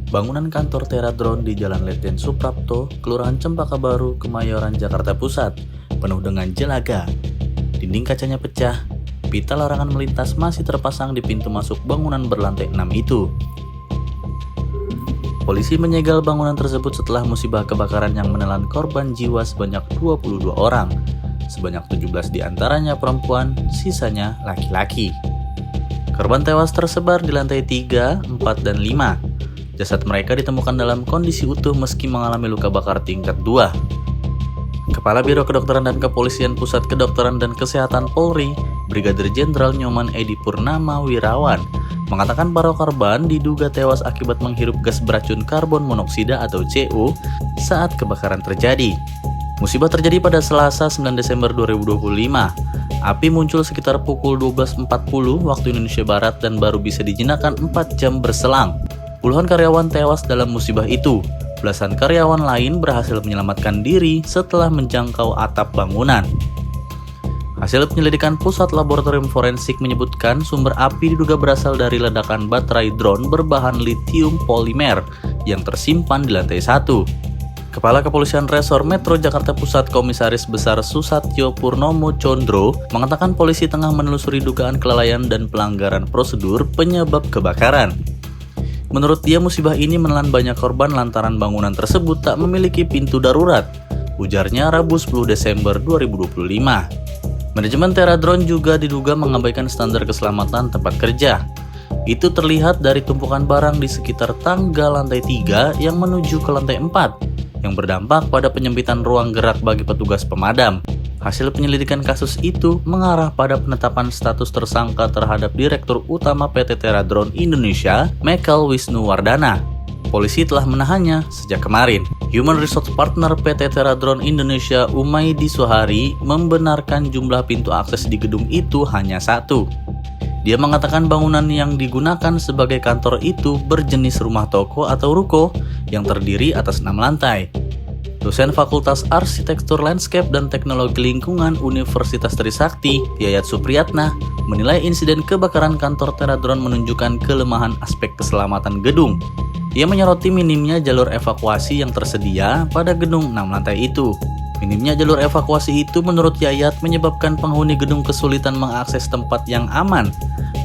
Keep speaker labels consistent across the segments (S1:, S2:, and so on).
S1: Bangunan kantor Teradron di Jalan Letjen Suprapto, Kelurahan Cempaka Baru, Kemayoran, Jakarta Pusat, penuh dengan jelaga. Dinding kacanya pecah, pita larangan melintas masih terpasang di pintu masuk bangunan berlantai 6 itu. Polisi menyegel bangunan tersebut setelah musibah kebakaran yang menelan korban jiwa sebanyak 22 orang. Sebanyak 17 diantaranya perempuan, sisanya laki-laki. Korban tewas tersebar di lantai 3, 4, dan 5. Jasad mereka ditemukan dalam kondisi utuh meski mengalami luka bakar tingkat 2. Kepala Biro Kedokteran dan Kepolisian Pusat Kedokteran dan Kesehatan Polri, Brigadir Jenderal Nyoman Edi Purnama Wirawan, mengatakan para korban diduga tewas akibat menghirup gas beracun karbon monoksida atau CO saat kebakaran terjadi. Musibah terjadi pada Selasa 9 Desember 2025. Api muncul sekitar pukul 12.40 waktu Indonesia Barat dan baru bisa dijinakan 4 jam berselang. Puluhan karyawan tewas dalam musibah itu. Belasan karyawan lain berhasil menyelamatkan diri setelah menjangkau atap bangunan. Hasil penyelidikan Pusat Laboratorium Forensik menyebutkan sumber api diduga berasal dari ledakan baterai drone berbahan litium polimer yang tersimpan di lantai 1. Kepala Kepolisian Resor Metro Jakarta Pusat Komisaris Besar Susatyo Purnomo Condro mengatakan polisi tengah menelusuri dugaan kelalaian dan pelanggaran prosedur penyebab kebakaran. Menurut dia, musibah ini menelan banyak korban lantaran bangunan tersebut tak memiliki pintu darurat, ujarnya Rabu 10 Desember 2025. Manajemen Teradron juga diduga mengabaikan standar keselamatan tempat kerja. Itu terlihat dari tumpukan barang di sekitar tangga lantai 3 yang menuju ke lantai 4, yang berdampak pada penyempitan ruang gerak bagi petugas pemadam. Hasil penyelidikan kasus itu mengarah pada penetapan status tersangka terhadap Direktur Utama PT Teradron Indonesia, Michael Wisnuwardana. Polisi telah menahannya sejak kemarin. Human Resource Partner PT Teradron Indonesia, Umaydi Suhari, membenarkan jumlah pintu akses di gedung itu hanya 1. Dia mengatakan bangunan yang digunakan sebagai kantor itu berjenis rumah toko atau ruko yang terdiri atas 6 lantai. Dosen Fakultas Arsitektur Landscape dan Teknologi Lingkungan Universitas Trisakti, Yayat Supriyatna, menilai insiden kebakaran kantor Teradron menunjukkan kelemahan aspek keselamatan gedung. Ia menyoroti minimnya jalur evakuasi yang tersedia pada gedung 6 lantai itu. Minimnya jalur evakuasi itu menurut Yayat menyebabkan penghuni gedung kesulitan mengakses tempat yang aman.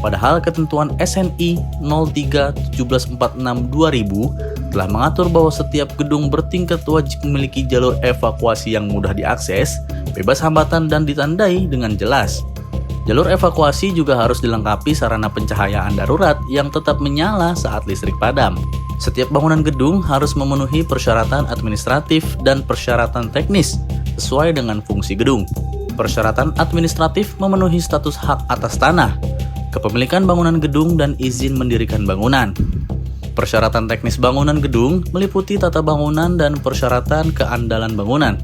S1: Padahal ketentuan SNI 03-1746-2000 telah mengatur bahwa setiap gedung bertingkat wajib memiliki jalur evakuasi yang mudah diakses, bebas hambatan dan ditandai dengan jelas. Jalur evakuasi juga harus dilengkapi sarana pencahayaan darurat yang tetap menyala saat listrik padam. Setiap bangunan gedung harus memenuhi persyaratan administratif dan persyaratan teknis sesuai dengan fungsi gedung. Persyaratan administratif memenuhi status hak atas tanah, kepemilikan bangunan gedung dan izin mendirikan bangunan. Persyaratan teknis bangunan gedung meliputi tata bangunan dan persyaratan keandalan bangunan.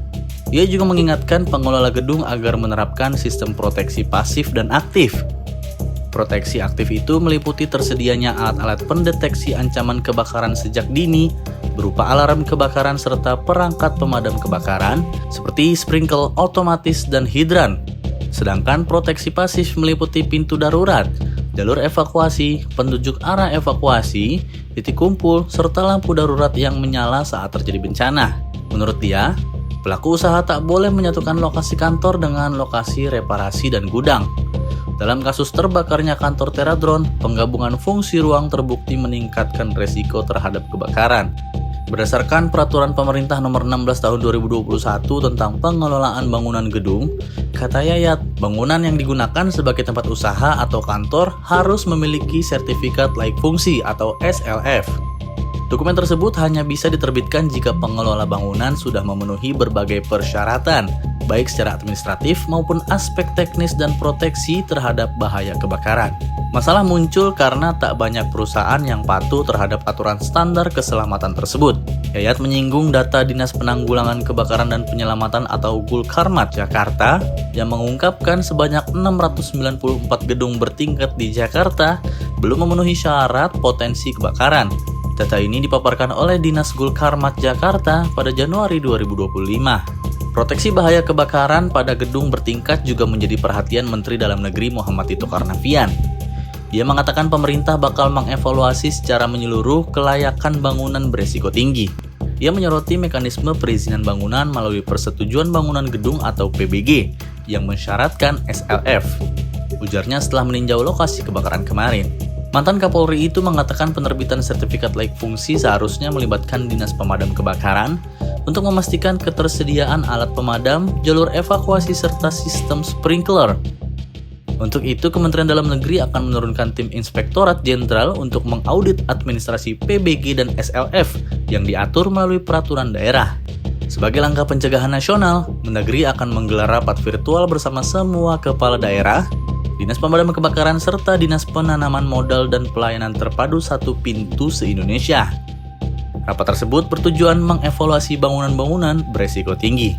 S1: Ia juga mengingatkan pengelola gedung agar menerapkan sistem proteksi pasif dan aktif. Proteksi aktif itu meliputi tersedianya alat-alat pendeteksi ancaman kebakaran sejak dini berupa alarm kebakaran serta perangkat pemadam kebakaran seperti sprinkler otomatis dan hidran. Sedangkan proteksi pasif meliputi pintu darurat, jalur evakuasi, penunjuk arah evakuasi, titik kumpul, serta lampu darurat yang menyala saat terjadi bencana. Menurut dia, pelaku usaha tak boleh menyatukan lokasi kantor dengan lokasi reparasi dan gudang. Dalam kasus terbakarnya kantor Teradron, penggabungan fungsi ruang terbukti meningkatkan resiko terhadap kebakaran. Berdasarkan Peraturan Pemerintah Nomor 16 Tahun 2021 tentang pengelolaan bangunan gedung, kata Yayat, bangunan yang digunakan sebagai tempat usaha atau kantor harus memiliki sertifikat layak fungsi atau SLF. Dokumen tersebut hanya bisa diterbitkan jika pengelola bangunan sudah memenuhi berbagai persyaratan, baik secara administratif maupun aspek teknis dan proteksi terhadap bahaya kebakaran. Masalah muncul karena tak banyak perusahaan yang patuh terhadap aturan standar keselamatan tersebut. Yayat menyinggung data Dinas Penanggulangan Kebakaran dan Penyelamatan atau Gulkarmat Jakarta yang mengungkapkan sebanyak 694 gedung bertingkat di Jakarta belum memenuhi syarat potensi kebakaran. Data ini dipaparkan oleh Dinas Gulkarmat Jakarta pada Januari 2025. Proteksi bahaya kebakaran pada gedung bertingkat juga menjadi perhatian Menteri Dalam Negeri Muhammad Tito Karnavian. Dia mengatakan pemerintah bakal mengevaluasi secara menyeluruh kelayakan bangunan beresiko tinggi. Ia menyoroti mekanisme perizinan bangunan melalui Persetujuan Bangunan Gedung atau PBG yang mensyaratkan SLF. Ujarnya setelah meninjau lokasi kebakaran kemarin. Mantan Kapolri itu mengatakan penerbitan sertifikat layak fungsi seharusnya melibatkan Dinas Pemadam Kebakaran untuk memastikan ketersediaan alat pemadam, jalur evakuasi, serta sistem sprinkler. Untuk itu, Kementerian Dalam Negeri akan menurunkan tim Inspektorat Jenderal untuk mengaudit administrasi PBG dan SLF yang diatur melalui peraturan daerah. Sebagai langkah pencegahan nasional, Mendagri akan menggelar rapat virtual bersama semua kepala daerah, Dinas Pemadam Kebakaran, serta Dinas Penanaman Modal dan Pelayanan Terpadu Satu Pintu se-Indonesia. Rapat tersebut bertujuan mengevaluasi bangunan-bangunan beresiko tinggi.